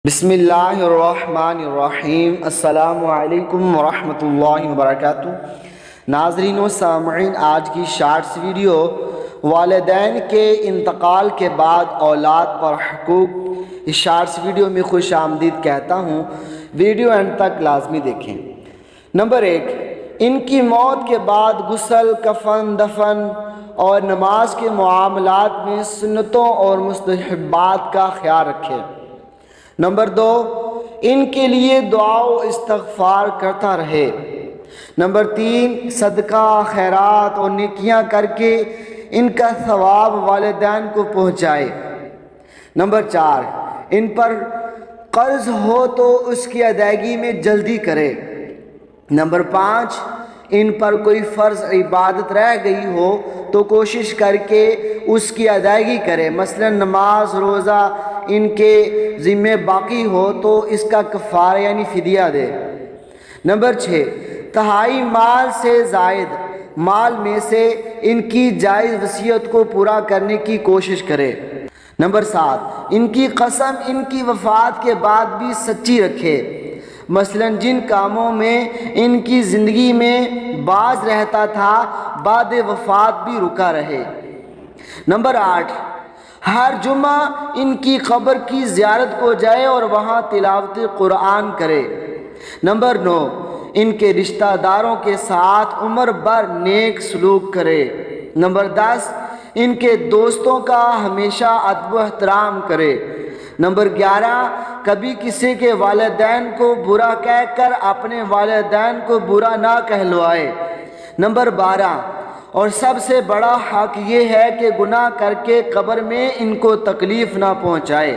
بسم اللہ الرحمن الرحیم۔ السلام علیکم ورحمۃ اللہ وبرکاتہ۔ ناظرین و سامعین، آج کی شارٹس ویڈیو والدین کے انتقال کے بعد اولاد پر حقوق، اس شارٹس ویڈیو میں خوش آمدید کہتا ہوں، ویڈیو اینڈ تک لازمی دیکھیں۔ نمبر 1، ان کی موت کے بعد غسل، کفن، دفن اور نماز کے معاملات میں سنتوں اور مستحبات کا خیال رکھیں۔ نمبر 2، ان کے لیے دعا و استغفار کرتا رہے۔ نمبر 3، صدقہ، خیرات اور نیکیاں کر کے ان کا ثواب والدین کو پہنچائے۔ نمبر 4، ان پر قرض ہو تو اس کی ادائیگی میں جلدی کرے۔ نمبر 5، ان پر کوئی فرض عبادت رہ گئی ہو تو کوشش کر کے اس کی ادائیگی کرے، مثلا نماز، روزہ ان کے ذمہ باقی ہو تو اس کا کفارہ یعنی فدیہ دے۔ نمبر 6، تہائی مال سے زائد مال میں سے ان کی جائز وصیت کو پورا کرنے کی کوشش کرے۔ نمبر 7، ان کی قسم ان کی وفات کے بعد بھی سچی رکھے، مثلا جن کاموں میں ان کی زندگی میں باز رہتا تھا بعد وفات بھی رکا رہے۔ نمبر 8، ہر جمعہ ان کی قبر کی زیارت کو جائے اور وہاں تلاوت قرآن کرے۔ نمبر 9، ان کے رشتہ داروں کے ساتھ عمر بھر نیک سلوک کرے۔ نمبر 10، ان کے دوستوں کا ہمیشہ ادب و احترام کرے۔ نمبر 11، کبھی کسی کے والدین کو برا کہہ کر اپنے والدین کو برا نہ کہلوائے۔ نمبر 12، اور سب سے بڑا حق یہ ہے کہ گناہ کر کے قبر میں ان کو تکلیف نہ پہنچائے۔